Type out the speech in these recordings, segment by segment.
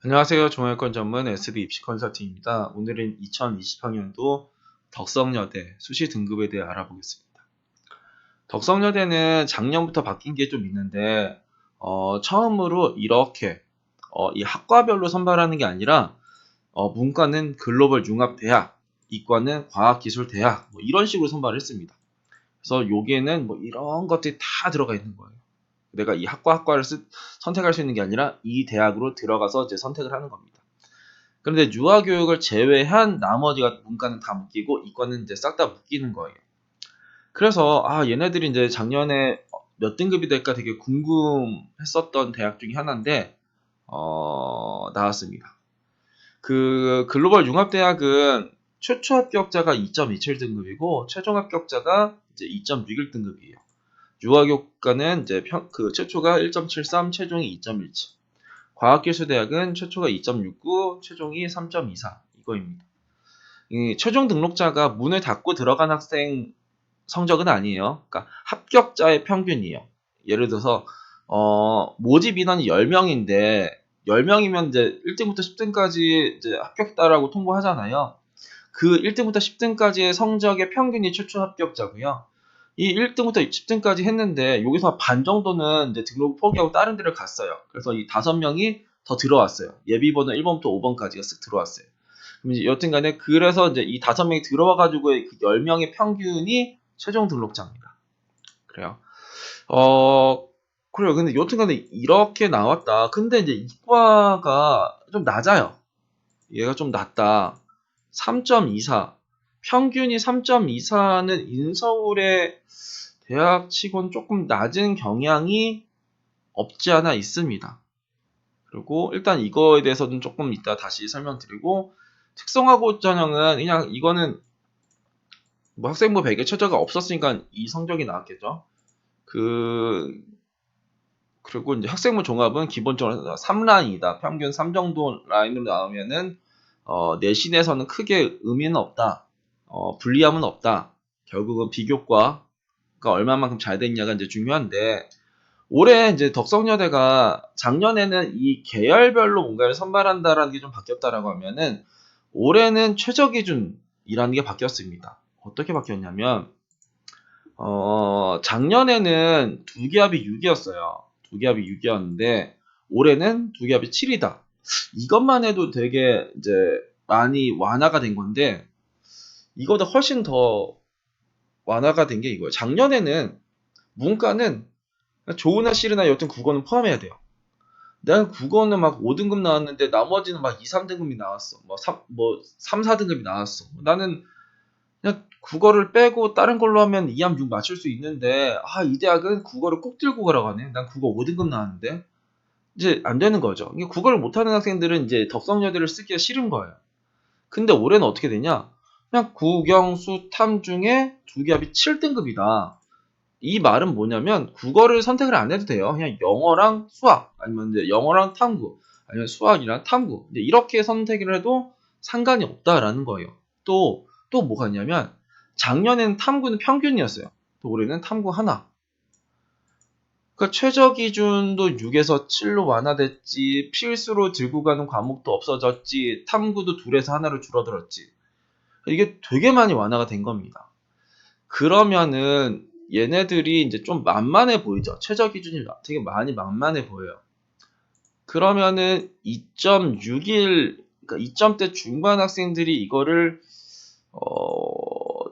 안녕하세요. 종합권 전문 SD 입시 컨설팅입니다. 오늘은 2020학년도 덕성여대 수시 등급에 대해 알아보겠습니다. 덕성여대는 작년부터 바뀐 게 좀 있는데 처음으로 이렇게 이 학과별로 선발하는 게 아니라 문과는 글로벌 융합대학, 이과는 과학기술대학 이런 식으로 선발을 했습니다. 그래서 여기에는 이런 것들이 다 들어가 있는 거예요. 내가 이 학과를 선택할 수 있는 게 아니라 이 대학으로 들어가서 이제 선택을 하는 겁니다. 그런데 유아교육을 제외한 나머지가 문과는 다 묶이고 이과는 이제 싹 다 묶이는 거예요. 그래서 얘네들이 이제 작년에 몇 등급이 될까 되게 궁금했었던 대학 중에 하나인데 나왔습니다. 그 글로벌 융합대학은 최초 합격자가 2.27등급이고 최종 합격자가 이제 2.61등급이에요. 유아교육과는 이제 최초가 1.73, 최종이 2.17. 과학기술대학은 최초가 2.69, 최종이 3.24 이거입니다. 이 최종 등록자가 문을 닫고 들어간 학생 성적은 아니에요. 그러니까 합격자의 평균이에요. 예를 들어서 모집 인원이 10명인데 10명이면 이제 1등부터 10등까지 이제 합격했다라고 통보하잖아요. 그 1등부터 10등까지의 성적의 평균이 최초 합격자고요. 이 1등부터 10등까지 했는데 여기서 반 정도는 이제 등록을 포기하고 다른 데를 갔어요. 그래서 이 5명이 더 들어왔어요. 예비번호 1번부터 5번까지가 쓱 들어왔어요. 그럼 이제 여튼간에 그래서 이제 이 5명이 들어와가지고 그 10명의 평균이 최종 등록자입니다. 그래요. 그래요. 근데 여튼간에 이렇게 나왔다. 근데 이제 이과가 좀 낮아요. 얘가 좀 낮다. 3.24. 평균이 3.24는 인서울의 대학치곤 조금 낮은 경향이 없지 않아 있습니다. 그리고 일단 이거에 대해서는 조금 이따 다시 설명드리고 특성화고 전형은 그냥 이거는 학생부 100에 최저가 없었으니까 이 성적이 나왔겠죠. 그리고 이제 학생부 종합은 기본적으로 3라인이다. 평균 3 정도 라인으로 나오면은 내신에서는 크게 의미는 없다. 불리함은 없다. 결국은 비교과가 얼마만큼 잘 됐냐가 이제 중요한데 올해 이제 덕성여대가 작년에는 이 계열별로 뭔가를 선발한다라는 게 좀 바뀌었다라고 하면은 올해는 최저 기준이라는 게 바뀌었습니다. 어떻게 바뀌었냐면 작년에는 두 기합이 6이었어요. 두 기합이 6이었는데 올해는 두 기합이 7이다. 이것만 해도 되게 이제 많이 완화가 된 건데 이거보다 훨씬 더 완화가 된 게 이거예요. 작년에는 문과는 조우나 실이나 여튼 국어는 포함해야 돼요. 난 국어는 막 5등급 나왔는데 나머지는 막 2, 3등급이 나왔어. 3, 4등급이 나왔어. 나는 그냥 국어를 빼고 다른 걸로 하면 2함 6 맞출 수 있는데 이 대학은 국어를 꼭 들고 가라고 하네. 난 국어 5등급 나왔는데 이제 안 되는 거죠. 이게 국어를 못하는 학생들은 이제 덕성여대를 쓰기가 싫은 거예요. 근데 올해는 어떻게 되냐? 그냥 국영수 탐 중에 두 개합이 7등급이다. 이 말은 뭐냐면 국어를 선택을 안 해도 돼요. 그냥 영어랑 수학 아니면 이제 영어랑 탐구 아니면 수학이랑 탐구 이렇게 선택을 해도 상관이 없다라는 거예요. 또 뭐가 있냐면 작년에는 탐구는 평균이었어요. 또 올해는 탐구 하나. 그러니까 최저 기준도 6에서 7로 완화됐지, 필수로 들고 가는 과목도 없어졌지, 탐구도 2에서 하나로 줄어들었지. 이게 되게 많이 완화가 된 겁니다. 그러면은 얘네들이 이제 좀 만만해 보이죠. 최저 기준이 되게 많이 만만해 보여요. 그러면은 2.61, 그러니까 2점대 중반 학생들이 이거를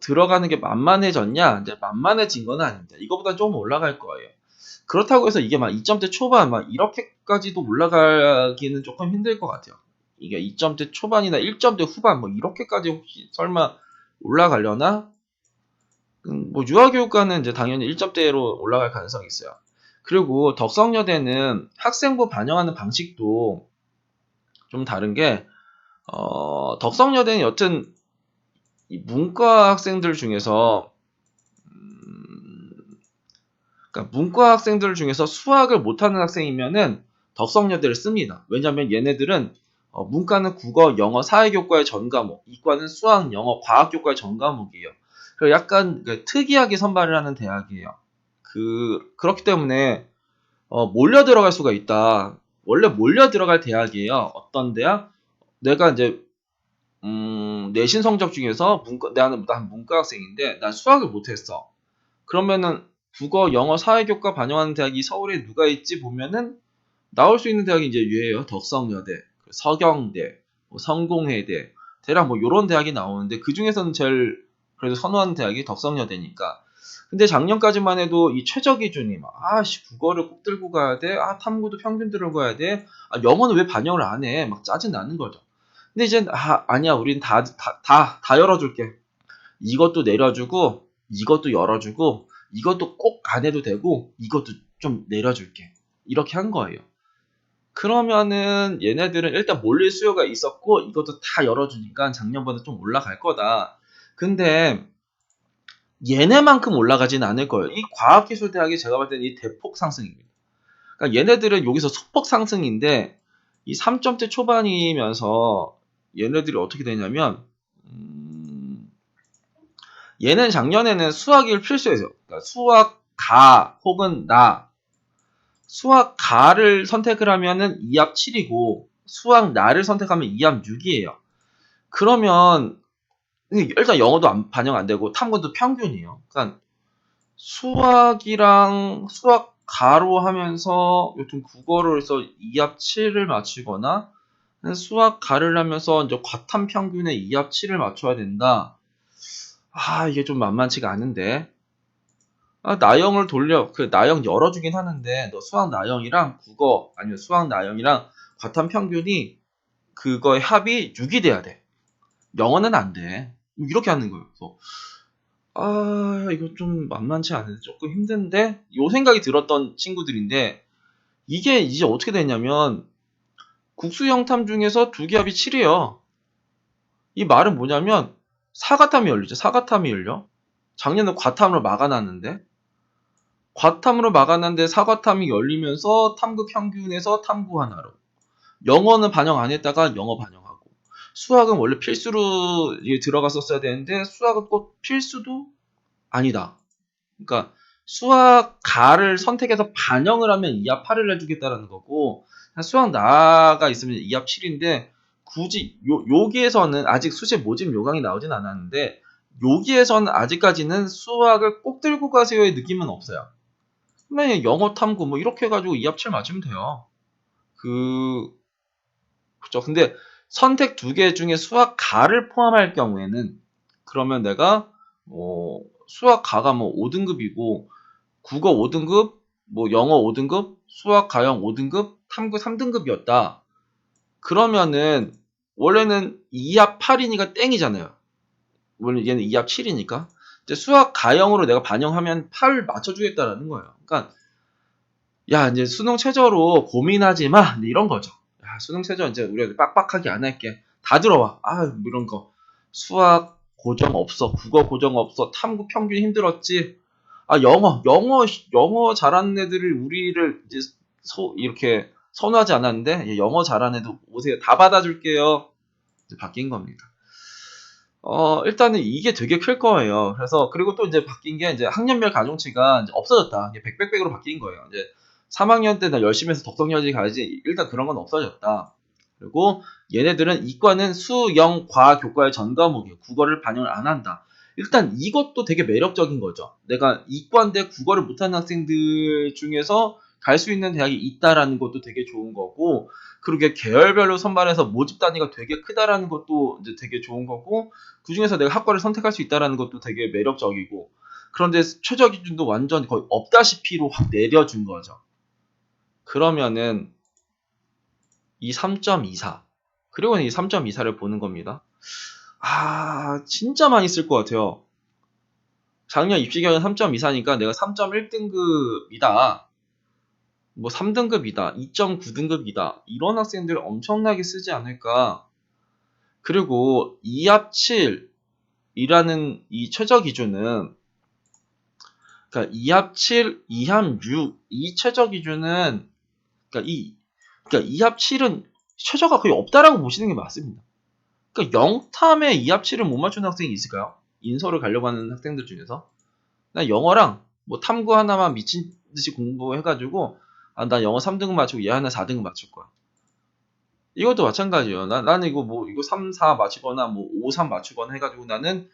들어가는 게 만만해졌냐? 이제 만만해진 건 아닙니다. 이거보다 좀 올라갈 거예요. 그렇다고 해서 이게 막 2점대 초반 막 이렇게까지도 올라가기는 조금 힘들 것 같아요. 이게 2점대 초반이나 1점대 후반 이렇게까지 혹시 설마 올라가려나? 유아교육과는 이제 당연히 1점대로 올라갈 가능성이 있어요. 그리고 덕성여대는 학생부 반영하는 방식도 좀 다른 게, 덕성여대는 여튼 이 문과 학생들 중에서, 그러니까 문과 학생들 중에서 수학을 못하는 학생이면은 덕성여대를 씁니다. 왜냐면 얘네들은 문과는 국어, 영어, 사회교과의 전 과목, 이과는 수학, 영어, 과학교과의 전 과목이에요. 그리고 약간 특이하게 선발을 하는 대학이에요. 그렇기 때문에 몰려 들어갈 수가 있다. 원래 몰려 들어갈 대학이에요. 어떤 대학? 내가 이제 내신 성적 중에서 난 문과 학생인데 난 수학을 못했어. 그러면은 국어, 영어, 사회교과 반영하는 대학이 서울에 누가 있지 보면은 나올 수 있는 대학이 이제 유예요. 덕성여대, 서경대, 뭐 성공회대, 대략 뭐 요런 대학이 나오는데 그 중에서는 제일 그래도 선호하는 대학이 덕성여대니까. 근데 작년까지만 해도 이 최저 기준이 막 국어를 꼭 들고 가야 돼. 탐구도 평균 들고 가야 돼. 영어는 왜 반영을 안 해? 막 짜증 나는 거죠. 근데 이제 아니야. 우린 다 열어줄게. 이것도 내려주고 이것도 열어주고 이것도 꼭 안 해도 되고 이것도 좀 내려줄게. 이렇게 한 거예요. 그러면은 얘네들은 일단 몰릴 수요가 있었고 이것도 다 열어주니까 작년보다 좀 올라갈 거다. 근데 얘네만큼 올라가지는 않을 거예요. 이 과학기술대학이 제가 봤을 때는 이 대폭 상승입니다. 그러니까 얘네들은 여기서 소폭 상승인데 이 3점대 초반이면서 얘네들이 어떻게 되냐면 얘는 작년에는 수학을 필수해서 그러니까 수학 가 혹은 나 수학 가를 선택을 하면은 2합 7이고 수학 나를 선택하면 2합 6이에요. 그러면 일단 영어도 반영 안 되고 탐구도 평균이에요. 그러니까 수학이랑 수학 가로 하면서 여튼 국어를 해서 2합 7을 맞추거나 수학 가를 하면서 이제 과탐 평균에 2합 7을 맞춰야 된다. 이게 좀 만만치가 않은데. 나영을 나영 열어주긴 하는데, 너 수학 나영이랑 국어, 아니면 수학 나영이랑 과탐 평균이 그거의 합이 6이 돼야 돼. 영어는 안 돼. 이렇게 하는 거예요. 그래서, 이거 좀 만만치 않은데, 조금 힘든데? 요 생각이 들었던 친구들인데, 이게 이제 어떻게 되냐면, 국수영탐 중에서 두 개 합이 7이에요. 이 말은 뭐냐면, 사과탐이 열리죠. 사과탐이 열려. 작년에 과탐으로 막아놨는데, 과탐으로 막았는데 사과탐이 열리면서 탐구 평균에서 탐구 하나로. 영어는 반영 안 했다가 영어 반영하고. 수학은 원래 필수로 들어갔었어야 되는데 수학은 꼭 필수도 아니다. 그러니까 수학 가를 선택해서 반영을 하면 2합 8을 해주겠다라는 거고 수학 나가 있으면 2합 7인데 굳이 여기에서는 아직 수시 모집 요강이 나오진 않았는데 여기에서는 아직까지는 수학을 꼭 들고 가세요의 느낌은 없어요. 그러면 영어 탐구 뭐 이렇게 해가지고 2합 7 맞으면 돼요. 그죠. 근데 선택 두 개 중에 수학 가를 포함할 경우에는 그러면 내가 수학 가가 뭐 5등급이고 국어 5등급, 뭐 영어 5등급, 수학 가형 5등급, 탐구 3등급이었다. 그러면은 원래는 2합 8이니까 땡이잖아요. 원래 얘는 2합 7이니까. 이제 수학 가형으로 내가 반영하면 8 맞춰주겠다라는 거예요. 그러니까 야, 이제 수능 최저로 고민하지 마. 이런 거죠. 야, 수능 최저 이제 우리가 빡빡하게 안 할게. 다 들어와. 뭐 이런 거. 수학 고정 없어. 국어 고정 없어. 탐구 평균 힘들었지. 영어 잘하는 애들을 우리를 이제 이렇게 선호하지 않았는데, 영어 잘하는 애들 오세요. 다 받아줄게요. 이제 바뀐 겁니다. 일단은 이게 되게 클 거예요. 그래서, 그리고 또 이제 바뀐 게 이제 학년별 가중치가 이제 없어졌다. 이게 100으로 바뀐 거예요. 이제 3학년 때 나 열심히 해서 덕성여지 가야지. 일단 그런 건 없어졌다. 그리고 얘네들은 이과는 수, 영, 과 교과의 전 과목이에요. 국어를 반영을 안 한다. 일단 이것도 되게 매력적인 거죠. 내가 이과인데 국어를 못하는 학생들 중에서 갈 수 있는 대학이 있다라는 것도 되게 좋은 거고, 그리고 계열별로 선발해서 모집 단위가 되게 크다라는 것도 이제 되게 좋은 거고, 그 중에서 내가 학과를 선택할 수 있다라는 것도 되게 매력적이고, 그런데 최저 기준도 완전 거의 없다시피로 확 내려준 거죠. 그러면은 이 3.24 그리고 이 3.24를 보는 겁니다. 진짜 많이 쓸 것 같아요. 작년 입시경은 3.24니까 내가 3.1등급이다. 뭐 3등급이다. 2.9등급이다. 이런 학생들 엄청나게 쓰지 않을까. 그리고 2합 7이라는 이 최저 기준은 그러니까 2합 7, 2합 6 이 최저 기준은 그러니까 2합 7은 최저가 거의 없다라고 보시는 게 맞습니다. 그러니까 0탐에 2합 7을 못 맞추는 학생이 있을까요? 인서를 가려고 하는 학생들 중에서. 나 영어랑 뭐 탐구 하나만 미친 듯이 공부해가지고 아, 나 영어 3등급 맞추고 얘 하나 4등급 맞출 거야. 이것도 마찬가지예요. 나는 이거 뭐 이거 3, 4 맞추거나 뭐 5, 3 맞추거나 해가지고 나는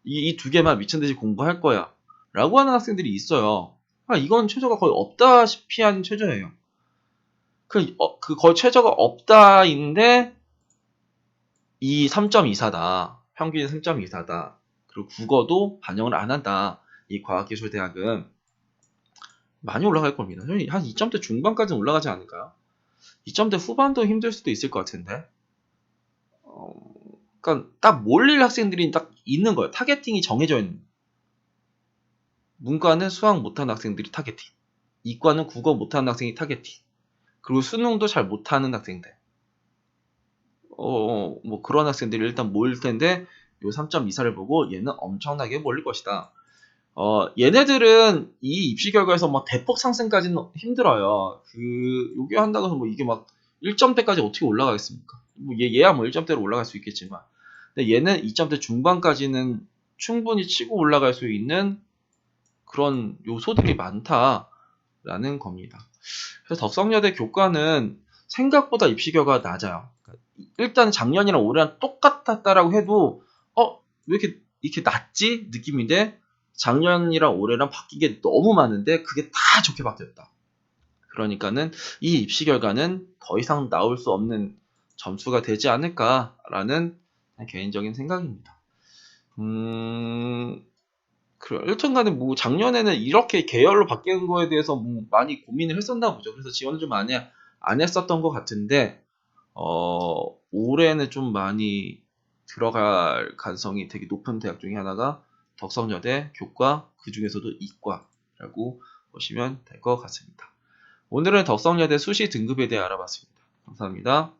이 두 개만 미친 듯이 공부할 거야. 라고 하는 학생들이 있어요. 아, 이건 최저가 거의 없다시피 한 최저예요. 그 거의 최저가 없다인데 이 3.24다. 평균이 3.24다. 그리고 국어도 반영을 안 한다. 이 과학기술대학은 많이 올라갈 겁니다. 한 2점대 중반까지는 올라가지 않을까요? 2점대 후반도 힘들 수도 있을 것 같은데. 어, 그러니까 딱 몰릴 학생들이 딱 있는 거예요. 타겟팅이 정해져 있는. 문과는 수학 못하는 학생들이 타겟팅. 이과는 국어 못하는 학생이 타겟팅. 그리고 수능도 잘 못하는 학생들. 뭐 그런 학생들이 일단 모일 텐데 요 3.24를 보고 얘는 엄청나게 몰릴 것이다. 얘네들은 이 입시 결과에서 막 대폭 상승까지는 힘들어요. 요게 한다고 해서 뭐 이게 막 1점대까지 어떻게 올라가겠습니까? 뭐 얘야 뭐 1점대로 올라갈 수 있겠지만. 근데 얘는 2점대 중반까지는 충분히 치고 올라갈 수 있는 그런 요소들이 많다라는 겁니다. 그래서 덕성여대 교과는 생각보다 입시 결과가 낮아요. 일단 작년이랑 올해랑 똑같았다라고 해도 왜 이렇게 낮지? 느낌인데 작년이랑 올해랑 바뀐 게 너무 많은데 그게 다 좋게 바뀌었다. 그러니까는 이 입시 결과는 더 이상 나올 수 없는 점수가 되지 않을까라는 개인적인 생각입니다. 여튼간에 뭐 작년에는 이렇게 계열로 바뀌는 거에 대해서 뭐 많이 고민을 했었나 보죠. 그래서 지원을 좀 많이 안 했었던 것 같은데 올해는 좀 많이 들어갈 가능성이 되게 높은 대학 중에 하나가 덕성여대 교과, 그 중에서도 이과라고 보시면 될 것 같습니다. 오늘은 덕성여대 수시 등급에 대해 알아봤습니다. 감사합니다.